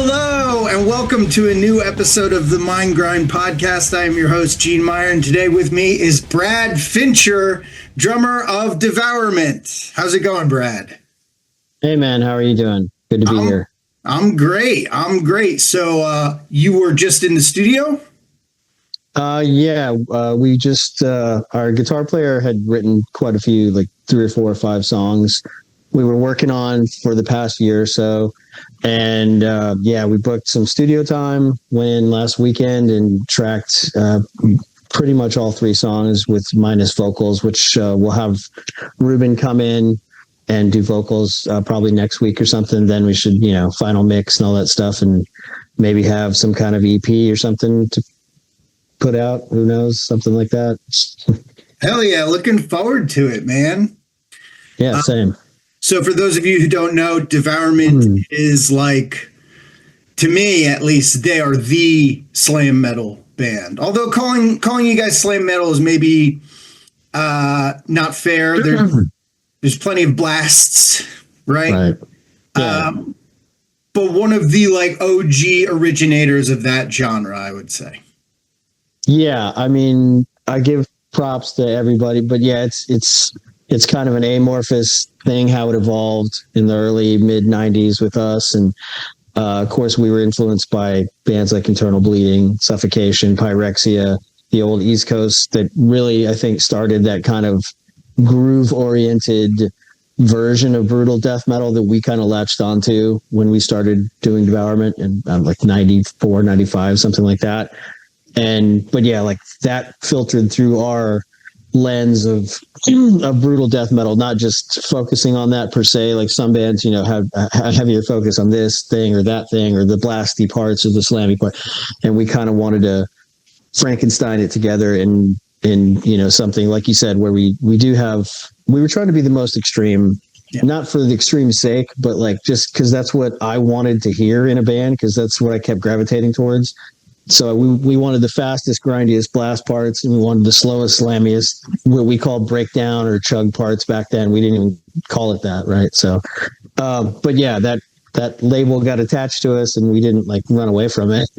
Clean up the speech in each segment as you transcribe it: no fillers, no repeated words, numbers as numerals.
Hello, and welcome to a new episode of the Mind Grind Podcast. I am your host, Gene Meyer, and today with me is Brad Fincher, drummer of Devourment. How's it going, Brad? Hey, man, how are you doing? Good to be here. I'm great. So, you were just in the studio? We just, our guitar player had written quite a few, like 3 or 4 or 5 songs we were working on for the past year or so. And we booked some studio time, went in last weekend and tracked pretty much all 3 songs with minus vocals, which we'll have Ruben come in and do vocals probably next week or something. Then we should, final mix and all that stuff and maybe have some kind of EP or something to put out. Who knows? Something like that. Hell yeah. Looking forward to it, man. Yeah, same. So for those of you who don't know, Devourment is like, to me at least, they are the slam metal band. Although calling you guys slam metal is maybe not fair. There's plenty of blasts, right? Yeah. But one of the like OG originators of that genre, I would say. Yeah, I mean, I give props to everybody, but yeah, it's kind of an amorphous thing how it evolved in the early mid 90s with us, and of course we were influenced by bands like Internal Bleeding, Suffocation, Pyrexia, the old East Coast that really I think started that kind of groove oriented version of brutal death metal that we kind of latched onto when we started doing Devourment in like 94, 95, something like that. But yeah, like that filtered through our lens of brutal death metal, not just focusing on that per se. Like some bands, have a heavier focus on this thing or that thing or the blasty parts or the slammy part. And we kind of wanted to Frankenstein it together in something like you said, where we were trying to be the most extreme, not for the extreme sake, but like just because that's what I wanted to hear in a band, because that's what I kept gravitating towards. So we wanted the fastest, grindiest blast parts, and we wanted the slowest, slammiest, what we called breakdown or chug parts back then. We didn't even call it that, right? So, but yeah, that label got attached to us, and we didn't like run away from it.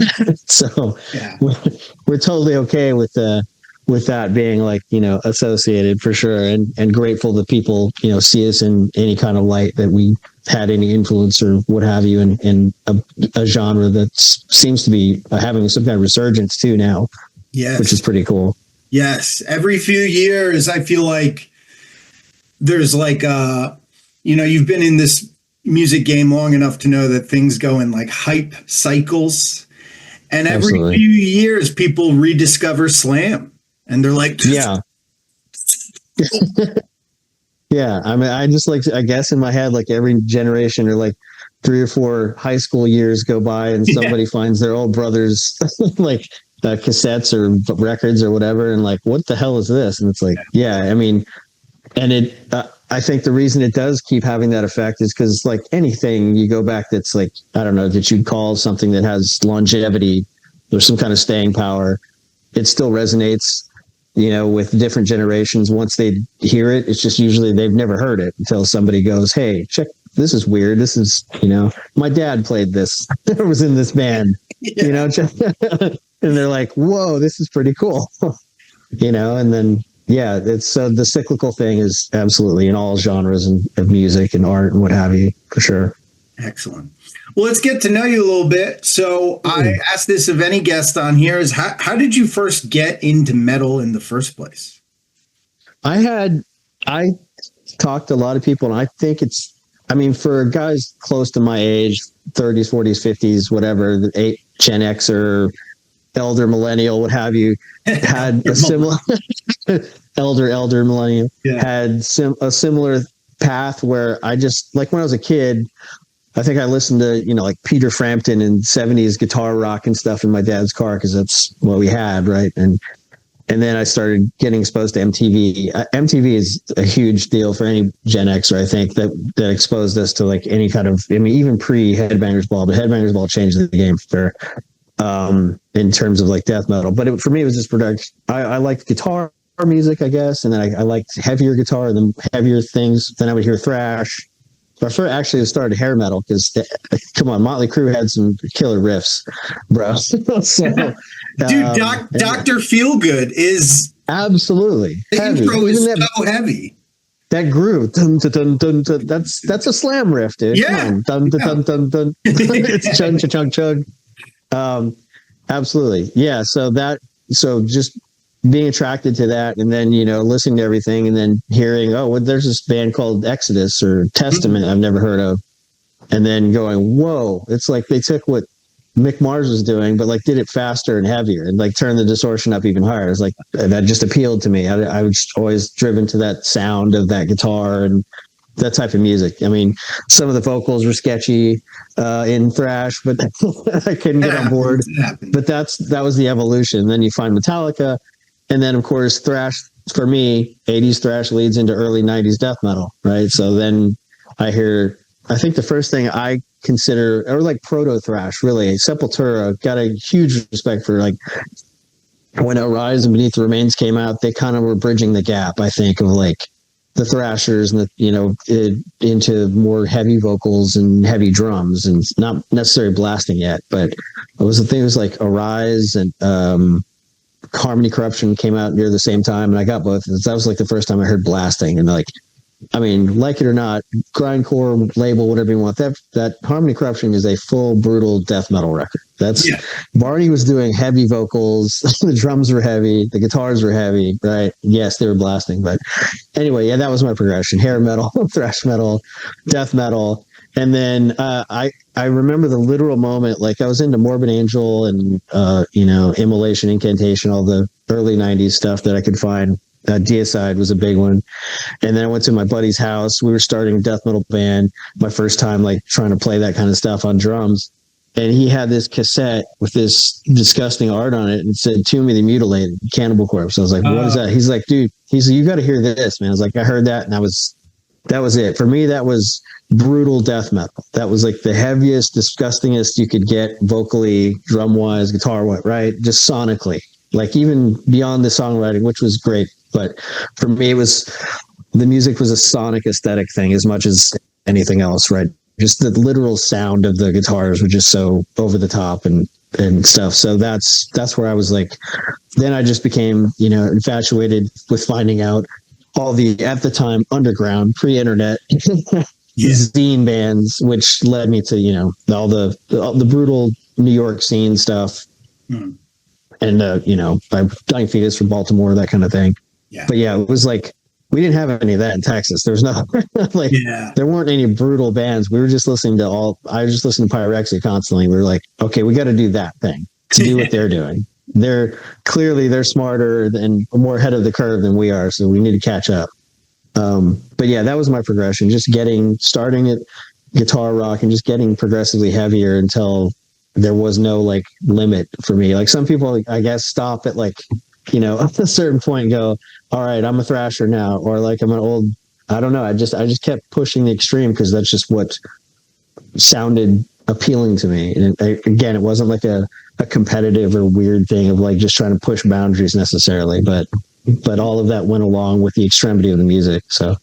So we're totally okay with that being like associated for sure, and grateful that people see us in any kind of light that we had any influence or what have you in a genre that seems to be having some kind of resurgence too now. Yes, which is pretty cool. Yes, every few years I feel like there's like you've been in this music game long enough to know that things go in like hype cycles, and every few years people rediscover slam. And they're like, yeah. Yeah. I mean, I just I guess in my head, like every generation or like 3 or 4 high school years go by and somebody finds their old brother's like cassettes or records or whatever. And like, what the hell is this? And it's like, I mean, and I think the reason it does keep having that effect is because like anything you go back that's like, I don't know, that you'd call something that has longevity or some kind of staying power, it still resonates. With different generations, once they hear it, it's just usually they've never heard it until somebody goes, "Hey, check, this is weird. This is, my dad played this. I was in this band, and they're like, whoa, this is pretty cool." And then, it's so the cyclical thing is absolutely in all genres of music and art and what have you, for sure. Excellent. Well, let's get to know you a little bit. So I asked this of any guest on here is how did you first get into metal in the first place? I talked to a lot of people, and I think for guys close to my age, 30s, 40s, 50s, whatever, the Gen X or elder millennial, what have you, had a similar elder millennial, had a similar path where I just, like when I was a kid, I think I listened to, like Peter Frampton and 70s guitar rock and stuff in my dad's car because that's what we had, right? And then I started getting exposed to MTV. MTV is a huge deal for any Gen Xer, I think, that exposed us to like any kind of, even pre-Headbangers Ball, but Headbangers Ball changed the game for in terms of like death metal. But for me, it was just production. I liked guitar music, I guess, and then I liked heavier guitar and then heavier things. Then I would hear thrash. actually started hair metal because come on, Motley Crue had some killer riffs, bro. So, dude, Dr. Feelgood is absolutely the heavy. intro is Even so heavy. that groove, dun, dun, dun, dun, dun, that's a slam riff, dude. Yeah, dun, dun, dun, dun, dun. It's chug chug chug. Absolutely, yeah. So just being attracted to that, and then listening to everything, and then hearing, oh, well, there's this band called Exodus or Testament I've never heard of, and then going, whoa, it's like they took what Mick Mars was doing, but like did it faster and heavier, and like turned the distortion up even higher. It's like that just appealed to me. I was always driven to that sound of that guitar and that type of music. I mean, some of the vocals were sketchy in thrash, but I couldn't get on board. But that was the evolution. Then you find Metallica, and then of course thrash for me, 80s thrash leads into early 90s death metal, right? So then I think the first thing I consider, or like proto thrash, really, Sepultura, got a huge respect for. Like when Arise and Beneath the Remains came out, they kind of were bridging the gap, I think, of like the thrashers and into more heavy vocals and heavy drums, and not necessarily blasting yet, but it was the thing. It was like Arise and Harmony Corruption came out near the same time, and I got both. That was like the first time I heard blasting, and like, I mean, like it or not, grindcore label, whatever you want, that Harmony Corruption is a full brutal death metal record. Barney was doing heavy vocals, the drums were heavy, the guitars were heavy, right? Yes, they were blasting, but anyway, yeah, that was my progression: hair metal, thrash metal, death metal. And then I remember the literal moment, like I was into Morbid Angel and Immolation, Incantation, all the early 90s stuff that I could find. Deicide was a big one. And then I went to my buddy's house. We were starting a death metal band. My first time like trying to play that kind of stuff on drums. And he had this cassette with this disgusting art on it and said, "To Me the Mutilated, Cannibal Corpse." I was like, what is that? He's like, dude, you got to hear this, man. I was like, I heard that, and that was it. For me, that was brutal death metal. That was like the heaviest, disgustingest you could get vocally, drum-wise, guitar-wise, right? Just sonically. Like even beyond the songwriting, which was great. But for me, the music was a sonic aesthetic thing as much as anything else, right? Just the literal sound of the guitars were just so over the top and stuff. So that's where I was like, then I just became, infatuated with finding out all the, at the time, underground, pre-internet zine bands, which led me to, all the brutal New York scene stuff. And, Dying Fetus from Baltimore, that kind of thing. Yeah. But yeah, it was like, we didn't have any of that in Texas. There was no, there weren't any brutal bands. We were just listening to I was just listening to Pyrexia constantly. We were like, okay, we got to do that thing to do what they're doing. They're smarter and more ahead of the curve than we are. So we need to catch up. But yeah, that was my progression. Just starting at guitar rock and just getting progressively heavier until there was no like limit for me. Like some people, I guess, stop at like, at a certain point and go, all right, I'm a thrasher now. Or like, I'm an old, I don't know. I just kept pushing the extreme because that's just what sounded appealing to me. And again, it wasn't like a competitive or weird thing of like just trying to push boundaries necessarily, but all of that went along with the extremity of the music. So,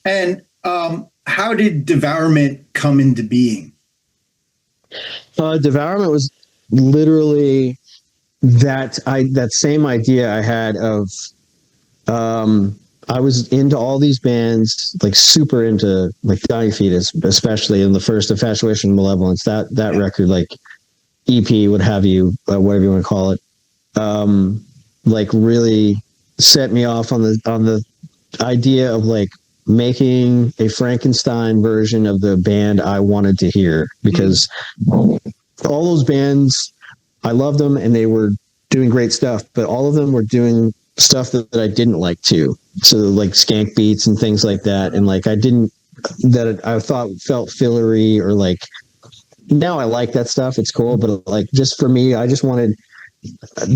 and how did Devourment come into being? Devourment was literally that same idea I had of I was into all these bands, like super into like Dying Fetus, especially in the first Infatuation and Malevolence, that record, like EP, what have you, whatever you want to call it, like really set me off on the idea of like making a Frankenstein version of the band I wanted to hear, because all those bands, I loved them and they were doing great stuff, but all of them were doing stuff that I didn't like too. So like skank beats and things like that. And like, I thought felt fillery, or like, now I like that stuff. It's cool. But like, just for me, I just wanted,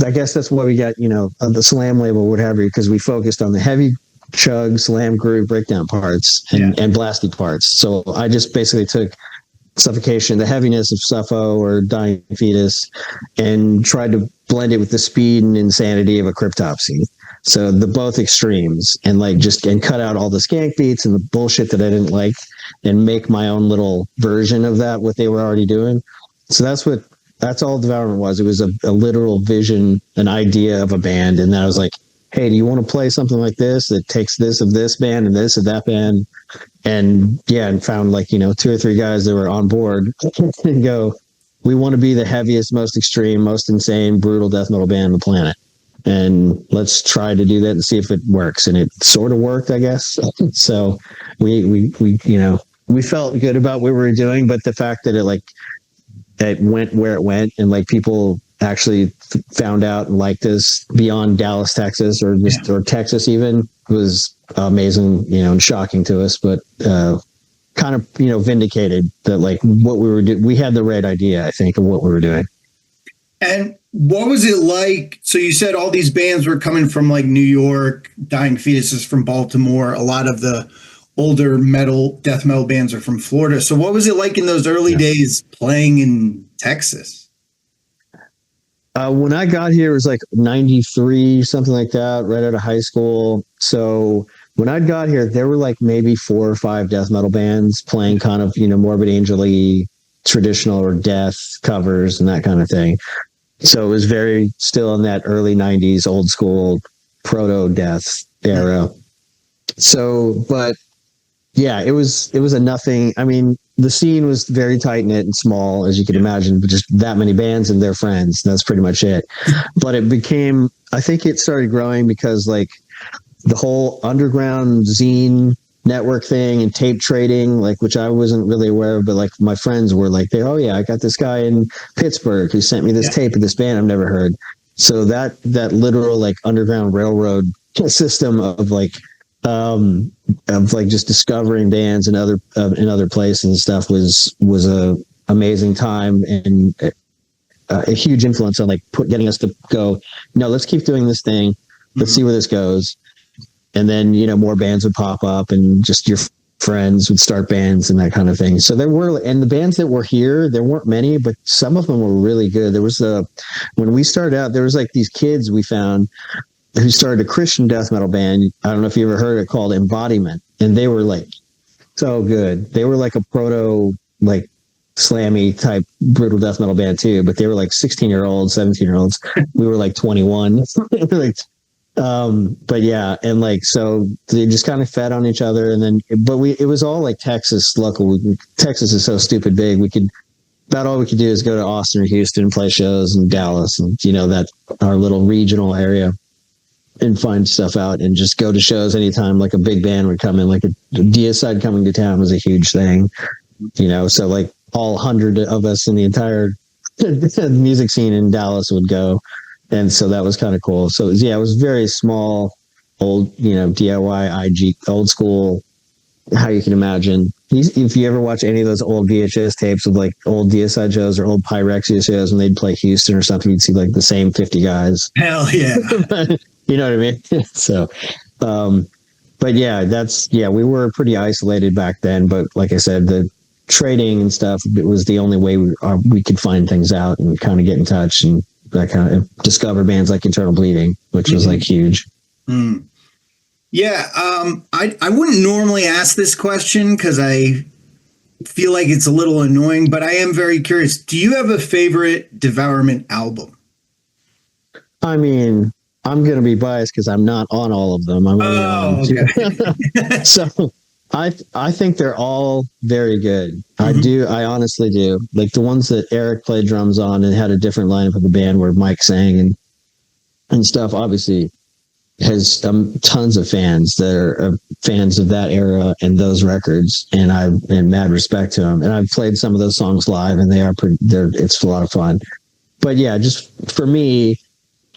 I guess that's why we got, the Slam label, whatever, because we focused on the heavy chug, slam, groove, breakdown parts and blasty parts. So I just basically took Suffocation, the heaviness of Suffo or Dying Fetus, and tried to blend it with the speed and insanity of a Cryptopsy. So the both extremes, and like and cut out all the skank beats and the bullshit that I didn't like, and make my own little version of that, what they were already doing. So that's all Devourment was. It was a literal vision, an idea of a band. And then I was like, hey, do you want to play something like this that takes this of this band and this of that band? And yeah, and found like, 2 or 3 guys that were on board and go, we want to be the heaviest, most extreme, most insane, brutal death metal band on the planet. And let's try to do that and see if it works. And it sort of worked, I guess. So we felt good about what we were doing, but the fact that it went where it went, and like people actually found out and liked us beyond Dallas, Texas, or Texas even, was amazing, and shocking to us, but kind of vindicated that like what we were doing. We had the right idea, I think, of what we were doing. And what was it like? So you said all these bands were coming from like New York, Dying Fetuses from Baltimore. A lot of the older death metal bands are from Florida. So what was it like in those early days playing in Texas? When I got here, it was like 93, something like that, right out of high school. So when I got here, there were like maybe 4 or 5 death metal bands playing kind of, Morbid Angel-y, traditional or death covers and that kind of thing. So it was very still in that early 90s, old school proto-death era. So, but yeah, it was a nothing. I mean, the scene was very tight knit and small, as you can imagine, but just that many bands and their friends. That's pretty much it. But I think it started growing because like the whole underground zine network thing and tape trading, like, which I wasn't really aware of, but like my friends were like, oh yeah, I got this guy in Pittsburgh who sent me this tape of this band I've never heard. So that literal like underground railroad system of just discovering bands in other places and stuff was a amazing time, and a huge influence on like getting us to go, no, let's keep doing this thing. Let's see where this goes. And then, more bands would pop up, and just your friends would start bands and that kind of thing. So and the bands that were here, there weren't many, but some of them were really good. There was when we started out, there was like these kids we found who started a Christian death metal band. I don't know if you ever heard it, called Embodiment. And they were like so good. They were like a proto, like slammy type brutal death metal band too, but they were like 16-year-olds, 17-year-olds. We were like 21. But yeah, and like, so they just kind of fed on each other. And then, it was all like Texas local. Texas is so stupid big. About all we could do is go to Austin or Houston and play shows in Dallas, and that our little regional area, and find stuff out and just go to shows anytime like a big band would come in. Like a Deicide coming to town was a huge thing, so like all 100 of us in the entire music scene in Dallas would go. And so that was kind of cool. So it was very small, old, DIY, IG, old school, how you can imagine. If you ever watch any of those old VHS tapes of like old Deicide shows or old Pyrexia shows, when they'd play Houston or something, you'd see like the same 50 guys. Hell yeah. You know what I mean? So, but yeah, we were pretty isolated back then. But like I said, the trading and stuff, it was the only way we could find things out and kind of get in touch, and that kind of discover bands like Internal Bleeding, which was like huge. Yeah. I wouldn't normally ask this question because I feel like it's a little annoying, but I am very curious. Do you have a favorite Devourment album? I mean, I'm going to be biased because I'm not on all of them. I'm only on 2. So I think they're all very good. I honestly do. Like the ones that Eric played drums on and had a different lineup of the band where Mike sang and stuff, obviously has tons of fans that are fans of that era and those records. And and mad respect to them. And I've played some of those songs live, and it's a lot of fun. But yeah, just for me,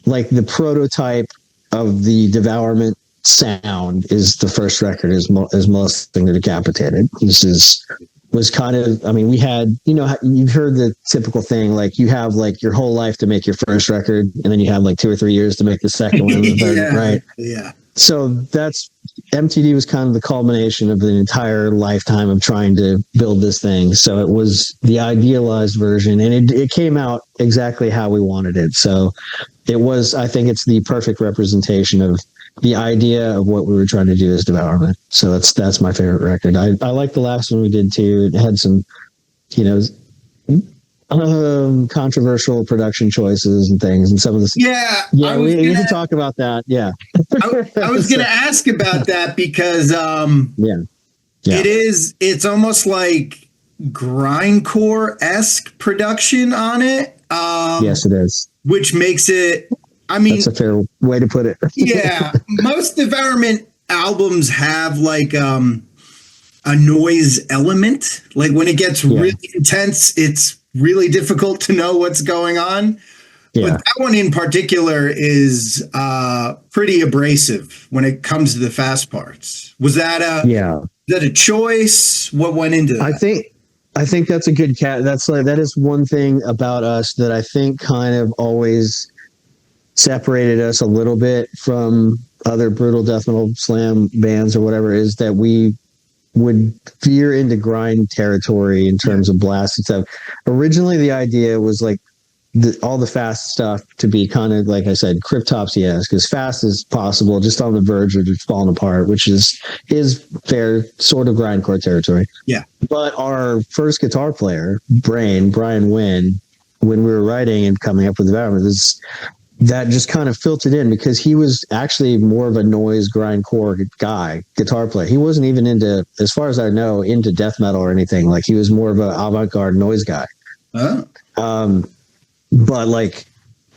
like the prototype of the Devourment sound is the first record, is Molesting the Decapitated. Was kind of, I mean, we had, you've heard the typical thing, like you have like your whole life to make your first record, and then you have like 2 or 3 years to make the second one, and the third, right? Yeah. So MTD was kind of the culmination of the entire lifetime of trying to build this thing. So it was the idealized version, and it came out exactly how we wanted it. So it was, I think it's the perfect representation of the idea of what we were trying to do is Devourment. So that's my favorite record. I like the last one we did too. It had some, you know, controversial production choices and things, and some of the Yeah, we need to talk about that. Yeah, I was gonna ask about that because yeah. it's almost like grindcore-esque production on it. Yes, it is. Which makes it, I mean, that's a fair way to put it. Yeah, most Devourment albums have like a noise element. Like when it gets really intense, it's really difficult to know what's going on. Yeah. But that one in particular is pretty abrasive when it comes to the fast parts. Was that a choice? What went into that? I think that's a good that is one thing about us that I think kind of always separated us a little bit from other brutal death metal slam bands or whatever, is that we would veer into grind territory in terms of blast and stuff. Originally, the idea was like all the fast stuff to be kind of, like I said, Cryptopsy-esque, as fast as possible, just on the verge of just falling apart, which is fair, sort of grindcore territory. Yeah. But our first guitar player, Brian Wynn, when we were writing and coming up with the Devourment, that just kind of filtered in because he was actually more of a noise grindcore guitar player. He wasn't even into, as far as I know, into death metal or anything. Like he was more of an avant-garde noise guy. Oh. But like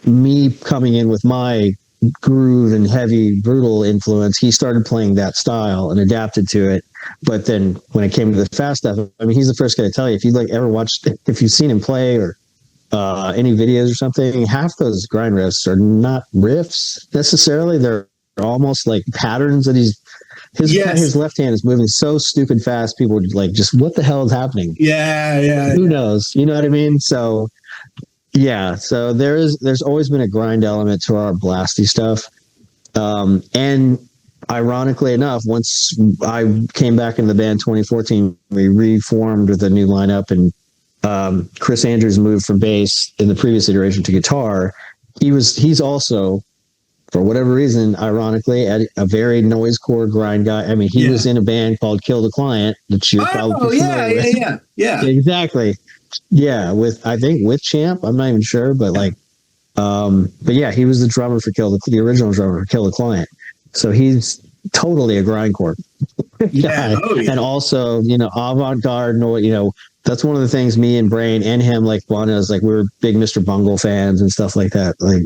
me coming in with my groove and heavy brutal influence, he started playing that style and adapted to it. But then when it came to the fast stuff, I mean, he's the first guy to tell you, if you like ever watched, if you've seen him play or any videos or something, half those grind riffs are not riffs necessarily. They're almost like patterns that his left hand is moving so stupid fast. People would like, just what the hell is happening? Yeah. Who knows? You know what I mean? So yeah. So there's always been a grind element to our blasty stuff. And ironically enough, once I came back into the band 2014, we reformed with a new lineup, and Chris Andrews moved from bass in the previous iteration to guitar. He's also, for whatever reason, ironically, a very noisecore grind guy. I mean, he was in a band called Kill the Client that you're probably familiar with. Yeah. Exactly. Yeah, I think with Champ, I'm not even sure, but but yeah, he was the drummer for the original drummer for Kill the Client. So he's totally a grindcore guy. And also, avant-garde, that's one of the things me and Brain and him wanted us, we were big Mr. Bungle fans and stuff like that. Like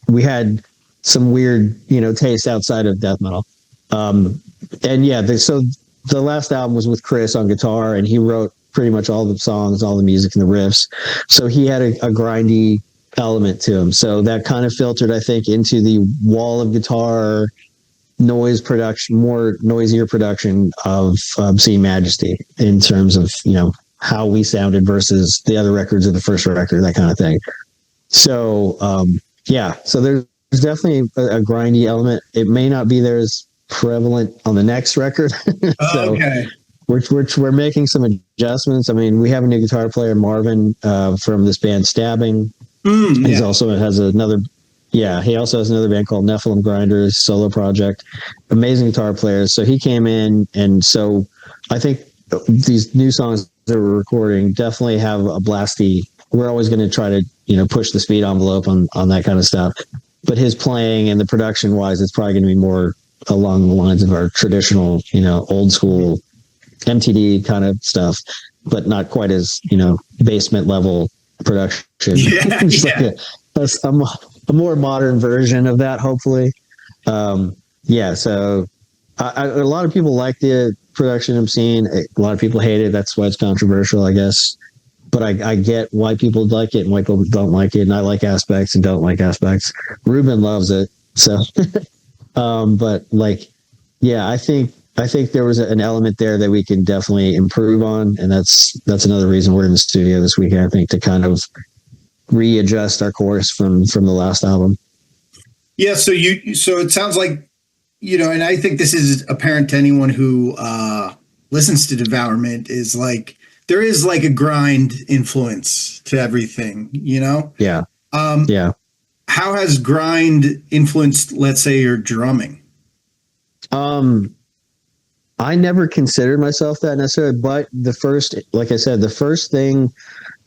we had some weird, taste outside of death metal. And yeah, so the last album was with Chris on guitar, and he wrote pretty much all the songs, all the music and the riffs. So he had a grindy element to him. So that kind of filtered, I think, into the wall of guitar noise production, more noisier production of Obscene Majesty in terms of, how we sounded versus the other records of the first record, that kind of thing. So, so there's definitely a grindy element. It may not be there as prevalent on the next record. Okay. We're making some adjustments. I mean, we have a new guitar player, Marvin, from this band Stabbing. He also has another band called Nephilim Grinders, solo project. Amazing guitar players. So he came in, and so I think these new songs that we're recording definitely have a blasty. We're always going to try to, push the speed envelope on that kind of stuff. But his playing and the production wise, it's probably going to be more along the lines of our traditional, old school MTD kind of stuff, but not quite as, basement level production. Like a more modern version of that, hopefully. So a lot of people like the production I'm seeing. A lot of people hate it. That's why it's controversial, I guess. But I get why people like it and why people don't like it. And I like aspects and don't like aspects. Ruben loves it. So, but I think there was an element there that we can definitely improve on. And that's another reason we're in the studio this weekend, I think, to kind of readjust our course from the last album. Yeah. So it sounds like, and I think this is apparent to anyone who listens to Devourment, is there is a grind influence to everything, Yeah. How has grind influenced, let's say, your drumming? I never considered myself that necessarily, but like I said, the first thing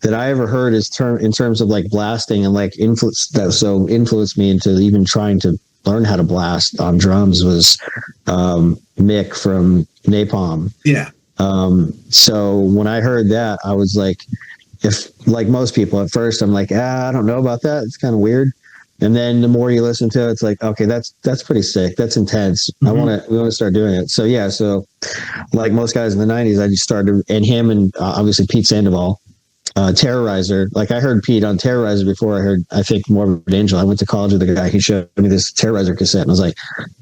that I ever heard is in terms of like blasting and like influenced me into even trying to learn how to blast on drums was Mick from Napalm. Yeah. So when I heard that, I was like, if like most people at first, I'm like, I don't know about that. It's kind of weird. And then the more you listen to it, it's like, okay, that's pretty sick. That's intense. We want to start doing it. So yeah, so like most guys in the '90s, I just started, and him and obviously Pete Sandoval, Terrorizer. Like I heard Pete on Terrorizer before I think Morbid Angel. I went to college with the guy. He showed me this Terrorizer cassette, and I was like,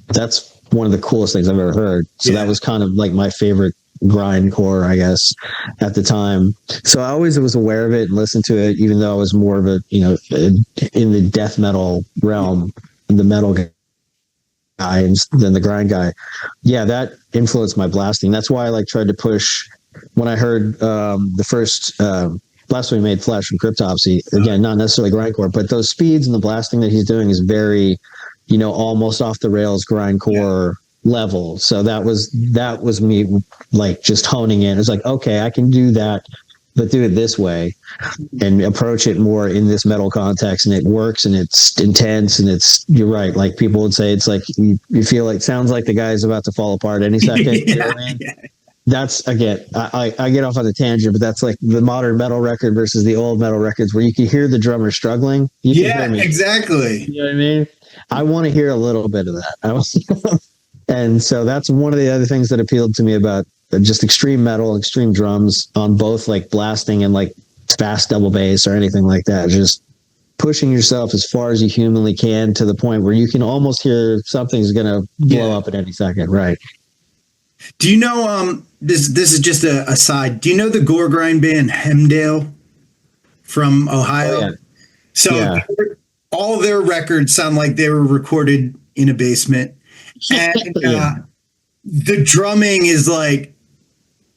that's one of the coolest things I've ever heard. So that was kind of like my favorite grindcore, I guess, at the time. So I always was aware of it and listened to it, even though I was more of a, in the death metal realm, the metal guy than the grind guy. Yeah, that influenced my blasting. That's why I like tried to push when I heard the first Blasphemy Made Flesh from Cryptopsy. Again, not necessarily grindcore, but those speeds and the blasting that he's doing is very, almost off the rails grindcore level. So that was me like just honing in. It's like, okay, I can do that, but do it this way and approach it more in this metal context, and it works and it's intense and you're right. Like people would say, it's like you feel like sounds like the guy's about to fall apart any second. You know what I mean? That's again, I get off on a tangent, but that's like the modern metal record versus the old metal records where you can hear the drummer struggling. You can hear me. Exactly. You know what I mean? I want to hear a little bit of that. And so that's one of the other things that appealed to me about just extreme metal, extreme drums on both like blasting and like fast double bass or anything like that. Just pushing yourself as far as you humanly can to the point where you can almost hear something's going to blow up at any second. Right. Do you know, this is just a aside. Do you know the gore grind band Hemdale from Ohio? Oh, yeah. So all their records sound like they were recorded in a basement. And the drumming is like,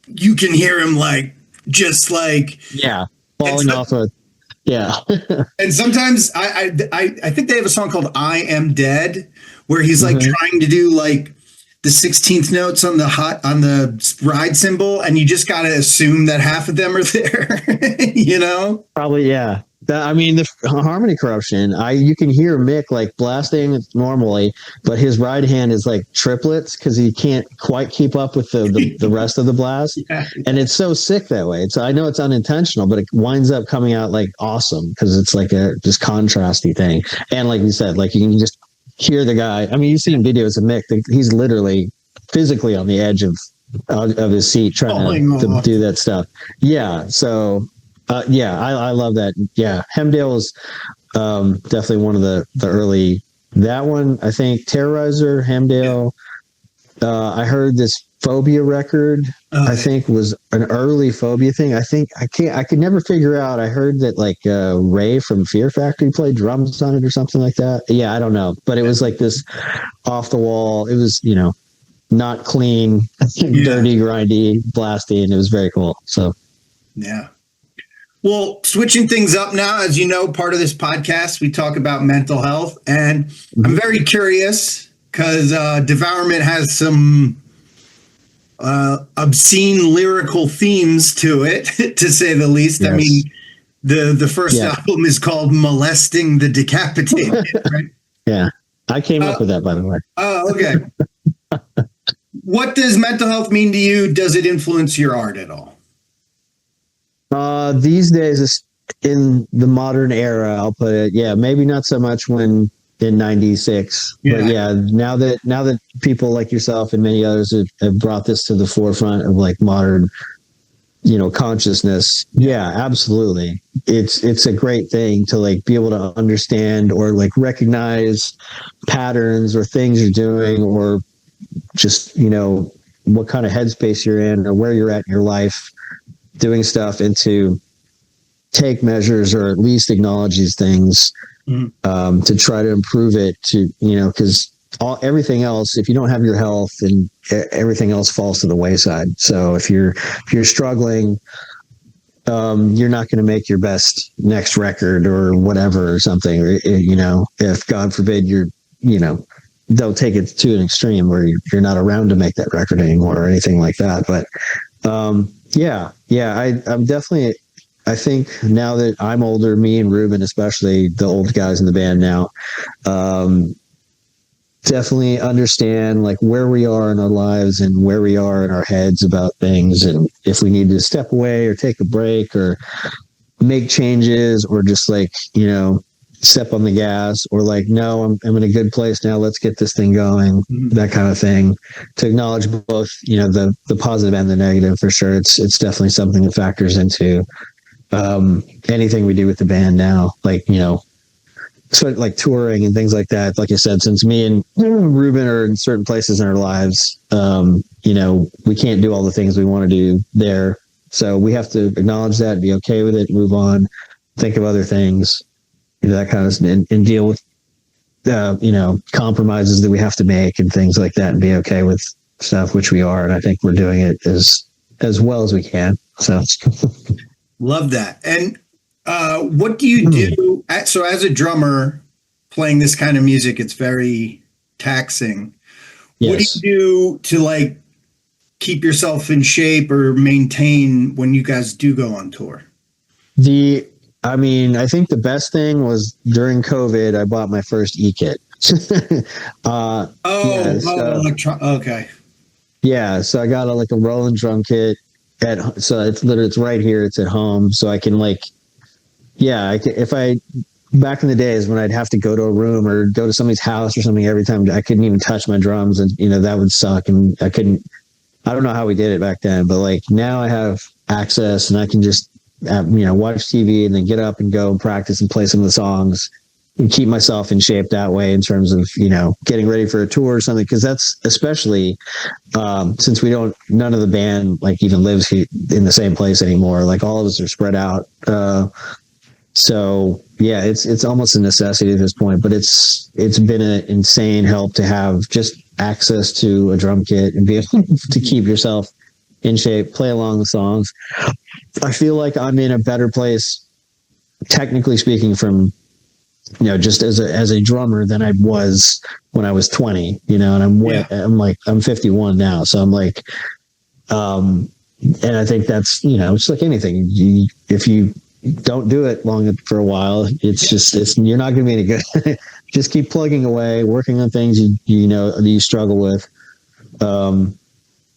you can hear him like, just like, falling off of, and sometimes I think they have a song called I Am Dead, where he's like trying to do like the 16th notes on the ride cymbal, and you just got to assume that half of them are there, Probably, yeah. The harmony corruption, you can hear Mick like blasting normally, but his right hand is like triplets because he can't quite keep up with the rest of the blast. And it's so sick that way. I know it's unintentional, but it winds up coming out like awesome because it's like a just contrasty thing. And like you said, like you can just hear the guy. I mean, you've seen videos of Mick, he's literally physically on the edge of his seat trying to do that stuff. Yeah. So I love that. Yeah, Hemdale is definitely one of the early. That one, I think, Terrorizer, Hemdale. I heard this Phobia record. I think was an early Phobia thing. I could never figure out. I heard that like Ray from Fear Factory played drums on it or something like that. Yeah, I don't know, but it was like this off the wall. It was not clean, dirty, grindy, blasty, and it was very cool. So yeah. Well, switching things up now, as you know, part of this podcast, we talk about mental health. And I'm very curious because Devourment has some obscene lyrical themes to it, to say the least. Yes. I mean, the first album is called Molesting the Decapitated, right? Yeah. I came up with that, by the way. Oh, okay. What does mental health mean to you? Does it influence your art at all? These days, in the modern era, I'll put it, maybe not so much when in '96, but now that people like yourself and many others have brought this to the forefront of like modern, consciousness. Yeah, absolutely. It's a great thing to like be able to understand or like recognize patterns or things you're doing, or just, what kind of headspace you're in or where you're at in your life, doing stuff, and to take measures or at least acknowledge these things to try to improve it, to, because everything else, if you don't have your health, and everything else falls to the wayside. So if you're struggling, you're not going to make your best next record or whatever or something, or, if God forbid you're, don't take it to an extreme where you're not around to make that record anymore or anything like that. But I'm definitely. I think now that I'm older, me and Ruben, especially the old guys in the band now, definitely understand like where we are in our lives and where we are in our heads about things, and if we need to step away or take a break or make changes or just like, step on the gas, or like, no, I'm in a good place now, let's get this thing going, that kind of thing, to acknowledge both, the positive and the negative. For sure, it's definitely something that factors into anything we do with the band now, like, so like touring and things like that. Like I said, since me and Ruben are in certain places in our lives, we can't do all the things we want to do there. So we have to acknowledge that, be okay with it, move on, think of other things, that kind of, and deal with, compromises that we have to make and things like that, and be okay with stuff, which we are. And I think we're doing it as well as we can. So love that. And what do you do? So as a drummer playing this kind of music, it's very taxing. Yes. What do you do to like keep yourself in shape or maintain when you guys do go on tour? I think the best thing was during COVID, I bought my first e-kit. Okay. Yeah. So I got a Roland drum kit so it's right here. It's at home. So I can back in the days when I'd have to go to a room or go to somebody's house or something every time, I couldn't even touch my drums, and, that would suck. And I don't know how we did it back then, but like now I have access and I can just, watch TV and then get up and go and practice and play some of the songs and keep myself in shape that way in terms of, getting ready for a tour or something. Cause that's especially, since none of the band like even lives in the same place anymore. Like all of us are spread out. So yeah, it's almost a necessity at this point, but it's been an insane help to have just access to a drum kit and be able to keep yourself in shape, play along the songs. I feel like I'm in a better place, technically speaking, from, just as a drummer than I was when I was 20, and I'm 51 now. So I'm like, and I think that's, it's like anything. If you don't do it long for a while, you're not going to be any good. Just keep plugging away, working on things you struggle with.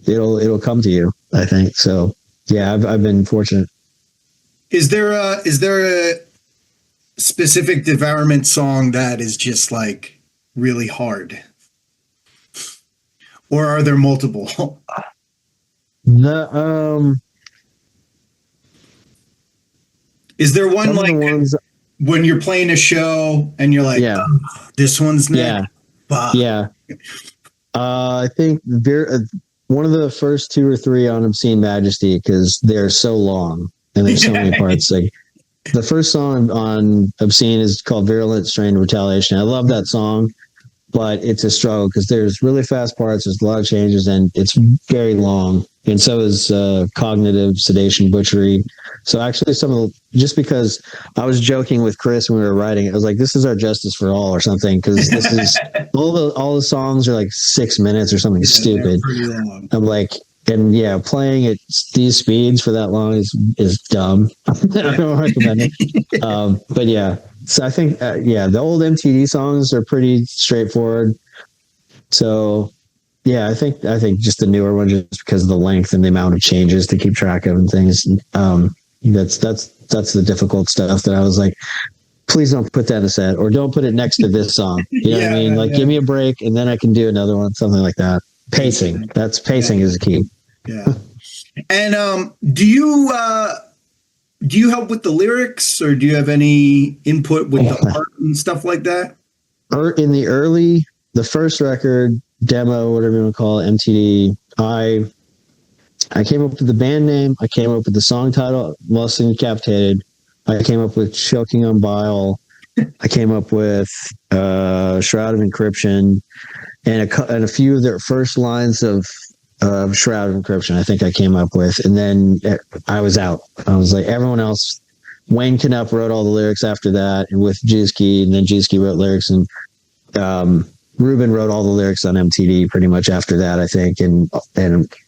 It'll come to you, I think. So yeah, I've been fortunate. Is there a specific Devourment song that is just like really hard, or are there multiple? Is there one like when you're playing a show and you're like, oh, this one's next? Yeah. I think one of the first 2 or 3 on Obscene Majesty, because they're so long and there's so many parts. Like the first song on Obscene is called Virulent Strain Retaliation. I love that song, but it's a struggle because there's really fast parts, there's a lot of changes, and it's very long. And so is Cognitive Sedation Butchery. So actually just because I was joking with Chris when we were writing it, I was like, this is our Justice for All or something, because this is all the songs are like 6 minutes or something stupid. I'm like, and yeah, playing at these speeds for that long is dumb. I don't recommend it. But yeah, so I think the old MTD songs are pretty straightforward. So yeah, I think just the newer one, just because of the length and the amount of changes to keep track of and things. That's the difficult stuff that I was like, please don't put that in a set, or don't put it next to this song. You know what I mean? Like, give me a break and then I can do another one, something like that. Pacing. Pacing is the key. Yeah. And do you help with the lyrics, or do you have any input with the art and stuff like that? In the first record, demo, whatever you want to call it, MTD, I came up with the band name. I came up with the song title, Lost and Decapitated. I came up with Choking on Bile. I came up with Shroud of Encryption, and a few of their first lines of Shroud of Encryption, I think I came up with. And then I was out. I was like, everyone else, Wayne Knupp wrote all the lyrics after that, and with Juski, and then Juski wrote lyrics. And Ruben wrote all the lyrics on MTD pretty much after that, I think, and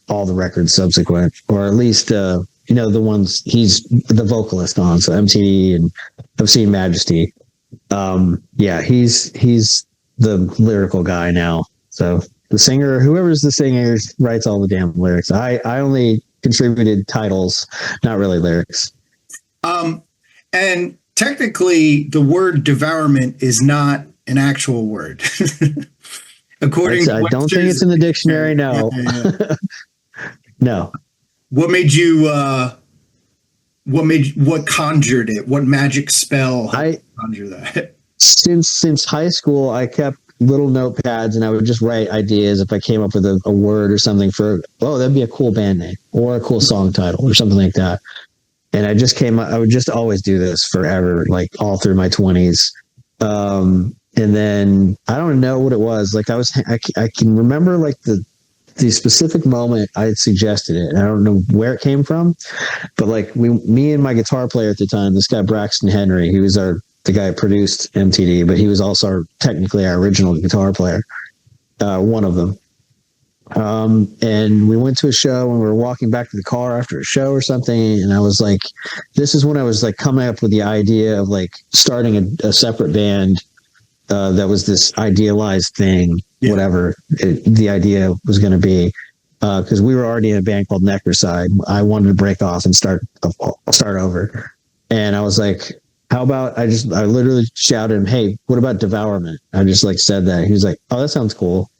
all the records subsequent, or at least the ones he's the vocalist on. So MTD and Obscene Majesty. Yeah, he's the lyrical guy now. So the singer, whoever's the singer, writes all the damn lyrics. I only contributed titles, not really lyrics. And technically, the word devourment is not an actual word. According to I don't think it's in the dictionary. No. No. What made you? What conjured it? What magic spell conjure that? Since high school, I kept little notepads and I would just write ideas if I came up with a word or something for, that'd be a cool band name or a cool song title or something like that. And I would just always do this forever, like all through my 20s. And then I don't know what it was. Like I can remember like the specific moment I had suggested it. And I don't know where it came from, but like me and my guitar player at the time, this guy, Braxton Henry, he was the guy who produced MTD, but he was also technically our original guitar player. One of them. And we went to a show and we were walking back to the car after a show or something. And I was like, this is when I was like coming up with the idea of like starting a separate band. That was this idealized thing, whatever the idea was going to be. Cause we were already in a band called Necroside. I wanted to break off and start over. And I was like, how about I literally shouted him, hey, what about Devourment? I just like said that. He was like, oh, that sounds cool.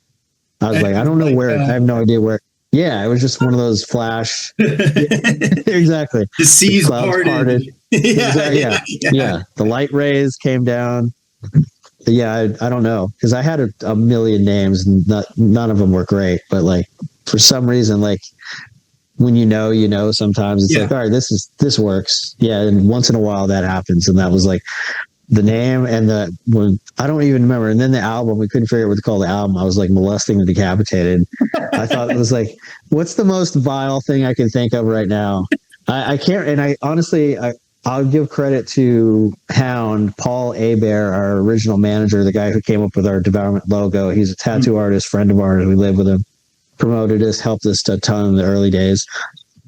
I was like, I don't know where. I have no idea where. Yeah, it was just one of those flash. Exactly. The seas parted. Yeah. The light rays came down. Yeah, I don't know, because I had a million names and none of them were great. But like for some reason, like when sometimes it's like, all right, this works. Yeah, and once in a while that happens, and that was like the name and I don't even remember. And then the album, we couldn't figure out what to call the album. I was like Molesting the Decapitated. I thought it was like, what's the most vile thing I can think of right now? I can't. And I honestly, I'll give credit to Hound, Paul Abear, our original manager, the guy who came up with our Devourment logo. He's a tattoo artist, friend of ours. We lived with him, promoted us, helped us a ton in the early days.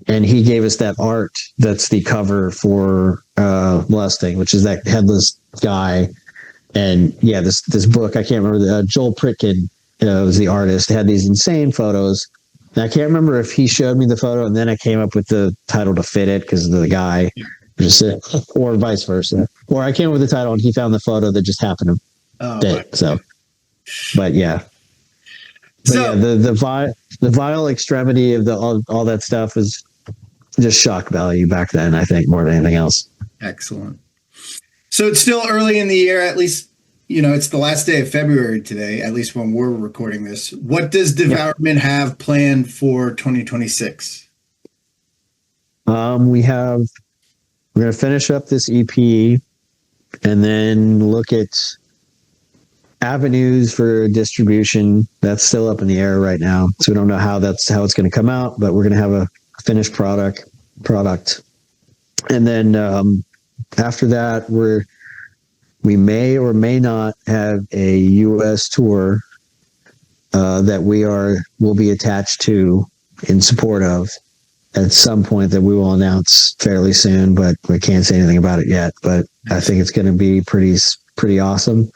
And he gave us that art that's the cover for Molesting, which is that headless guy. And yeah, this book, I can't remember, Joel Pritkin was the artist. It had these insane photos. And I can't remember if he showed me the photo and then I came up with the title to fit it because of the guy, or vice versa. Or I came up with the title and he found the photo that just happened to fit. So, but yeah. But so, yeah, the vile extremity of all that stuff is just shock value back then, I think, more than anything else. Excellent. So it's still early in the year, at least, it's the last day of February today, at least when we're recording this. What does Devourment have planned for 2026? We're going to finish up this EP and then look at avenues for distribution. That's still up in the air right now. So we don't know how it's going to come out, but we're going to have a finished product. And then after that, we may or may not have a U.S. tour that will be attached to in support of at some point that we will announce fairly soon, but we can't say anything about it yet. But I think it's going to be pretty awesome.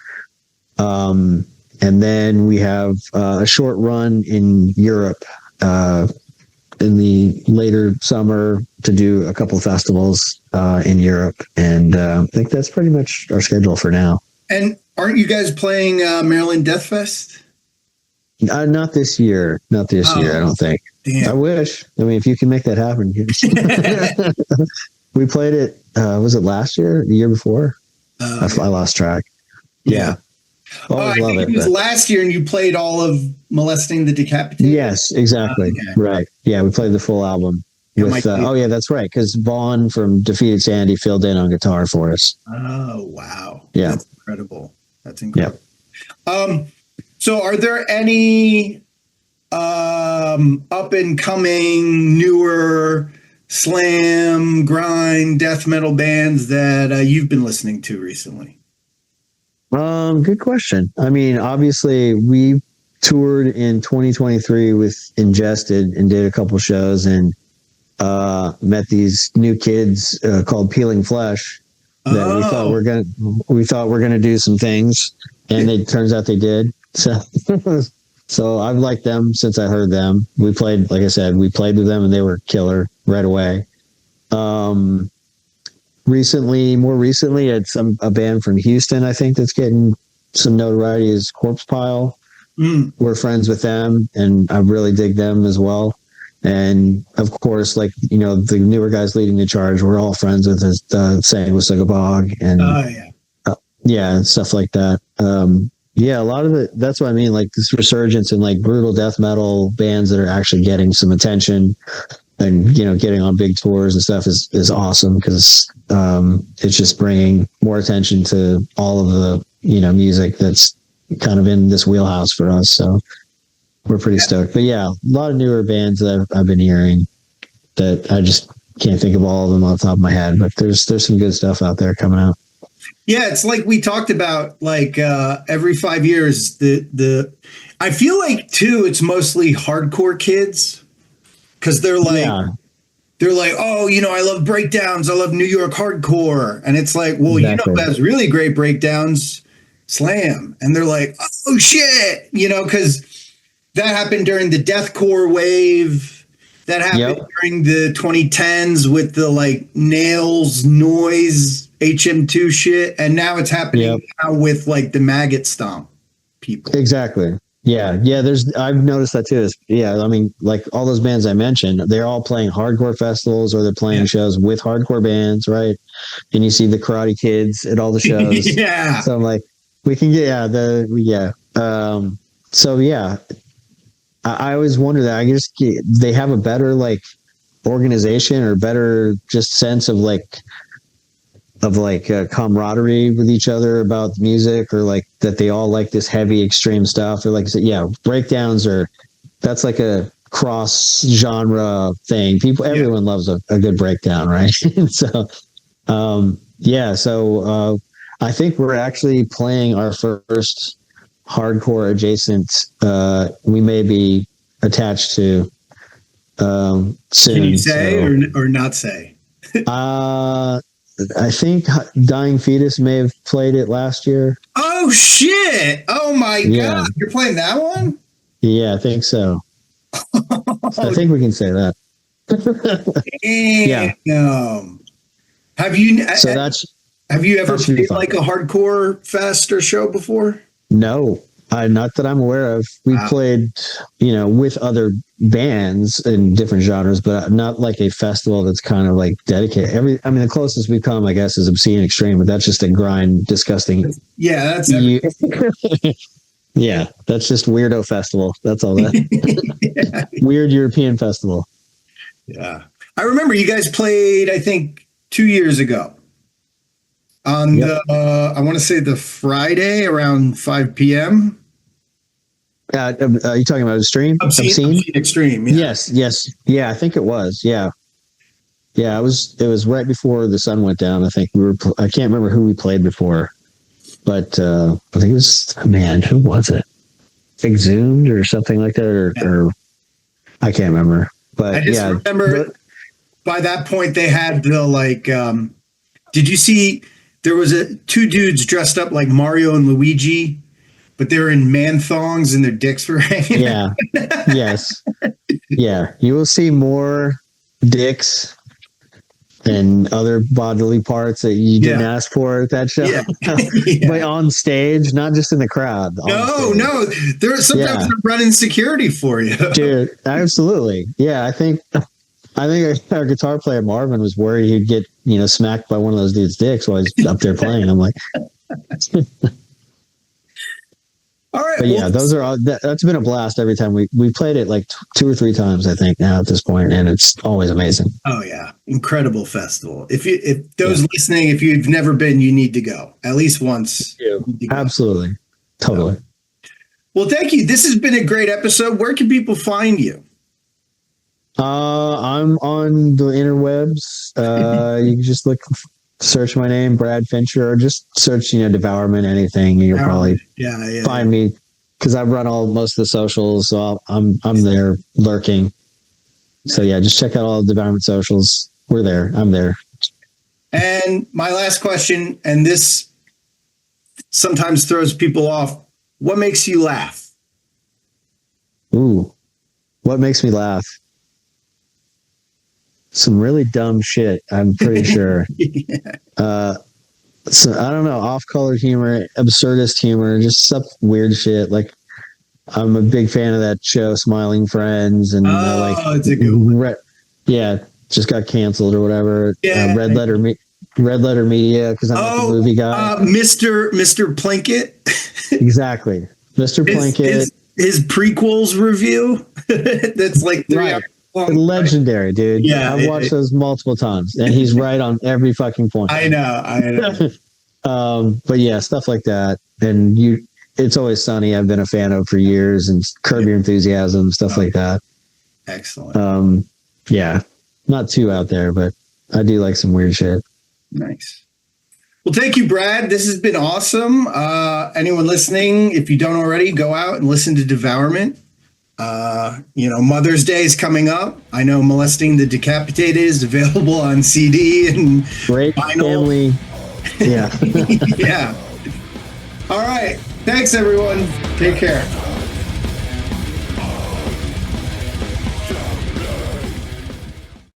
And then we have a short run in Europe in the later summer to do a couple of festivals in Europe. And I think that's pretty much our schedule for now. And aren't you guys playing Maryland Death Fest? Not this year. Not this year, I don't think. Damn. I wish. I mean, if you can make that happen. We played it, was it last year? The year before? I lost track. Yeah. I think it was last year and you played all of Molesting the Decapitated? Yes, exactly. Okay. Right. Yeah, we played the full album. With, yeah, that's right. Because Vaughn from Defeated Sandy filled in on guitar for us. Oh, wow. Yeah. That's incredible. That's incredible. Yep. So are there any up and coming, newer slam, grind, death metal bands that you've been listening to recently? Good question. I mean, obviously, we toured in 2023 with Ingested and did a couple shows and met these new kids called Peeling Flesh that Oh, we thought we're gonna do some things, and it turns out they did. So, so I've liked them since I heard them. We played, like I said, we played with them, and they were killer right away. Um, more recently, it's a band from Houston, I think, that's getting some notoriety is Corpse Pile. mm, We're friends with them, and I really dig them as well. And of course, like the newer guys leading the charge, we're all friends with saying with Sagabog and oh yeah. yeah, and stuff like that. Yeah, a lot of it. That's what I mean. Like this resurgence in like brutal death metal bands that are actually getting some attention and getting on big tours and stuff is awesome because it's just bringing more attention to all of the music that's kind of in this wheelhouse for us. So we're pretty stoked. But yeah, a lot of newer bands that I've been hearing that I just can't think of all of them off the top of my head. But there's some good stuff out there coming out. Yeah, it's like we talked about, like every 5 years, the I feel like too, it's mostly hardcore kids because Yeah, they're like, oh, I love breakdowns, I love New York hardcore, and it's like, well, exactly. who has really great breakdowns? Slam, and they're like, oh shit, because that happened during the deathcore wave. That happened Yep. during the 2010s with the like Nails Noise HM2 shit, and now it's happening Yep. now with like the Maggot Stomp people. Exactly. Yeah. Yeah. I've noticed that too. Yeah. I mean, like all those bands I mentioned, they're all playing hardcore festivals or they're playing Yeah, shows with hardcore bands, right? And you see the Karate Kids at all the shows. yeah, So I'm like, we can get, yeah. So yeah, I always wonder that. I guess they have a better like organization or better just sense of like camaraderie with each other about music or like that they all like this heavy extreme stuff or like I said, yeah, breakdowns are that's like a cross genre thing. yeah. Everyone loves a good breakdown, right? So yeah, so I think we're actually playing our first hardcore adjacent we may be attached to Can you soon. say So or not say? uh I think Dying Fetus may have played it last year. Oh shit! Oh my god, Yeah, you're playing that one? yeah, I think so. So I Oh think we can say that. Yeah. damn! Have you So have you ever that should be played fun. like a hardcore fest or show before? No, not that I'm aware of. We Wow. played, with other bands in different genres, but not like a festival that's kind of like dedicated. I mean, the closest we've come, I guess, is Obscene Extreme, but that's just a grind, disgusting. Yeah, that's every. You, yeah, that's just weirdo festival. That's all that Yeah. weird European festival. Yeah. I remember you guys played, I think, 2 years ago on Yep. the, I want to say the Friday around 5 p.m. Are you talking about a stream? Obscene Extreme. Yeah. Yes, yes, yeah. I think it was. Yeah, yeah. It was right before the sun went down. I think I can't remember who we played before, but I think it was. Man, who was it? Exhumed or something like that, Yeah. or I can't remember. I But just yeah, remember by that point they had the like, did you see there was two dudes dressed up like Mario and Luigi, but they were in man thongs and their dicks were hanging out? yeah, yes, yeah. You will see more dicks and other bodily parts that you didn't Yeah. ask for at that show. Yeah. But Yeah. on stage, not just in the crowd. On No, stage. no. There sometimes Yeah, they're running security for you. dude, absolutely. Yeah, I think our guitar player Marvin was worried he'd get smacked by one of those dudes' dicks while he's up there playing. I'm like, All right. but Well, yeah, those are all. That's been a blast every time we played it like two or three times I think now at this point, and it's always amazing. oh yeah, incredible festival. If Yeah, those listening, if you've never been, you need to go at least once. yeah, You need to go. absolutely, So, totally. well, thank you. This has been a great episode. Where can people find you? I'm on the interwebs. You can just look search my name, Brad Fincher, or just search, Devourment, anything, and you'll probably find me, because I run most of the socials, so I'm there lurking. So yeah, just check out all the Devourment socials. We're there. I'm there. And my last question, and this sometimes throws people off: what makes you laugh? Ooh, what makes me laugh? Some really dumb shit, I'm pretty sure. So I don't know, off-color humor, absurdist humor, just some weird shit. Like, I'm a big fan of that show, Smiling Friends, and it's a good one. Just got canceled or whatever. Yeah. Red Letter Media, because I'm like a movie guy. Mr. Plinkett. Exactly, Mr. Plinkett. His prequels review. That's like 3 hours long. Legendary, dude. Yeah, I've watched those multiple times, and he's right on every fucking point. I know. But yeah, stuff like that. And It's Always Sunny, I've been a fan of for years, and Curb Your Enthusiasm, stuff like that. Excellent. Yeah, not too out there, but I do like some weird shit. Nice. Well, thank you, Brad. This has been awesome. Anyone listening, if you don't already, go out and listen to Devourment. Mother's Day is coming up. I know Molesting the Decapitated is available on CD and great vinyl. Family. Yeah. Yeah. All right. Thanks, everyone. Take care.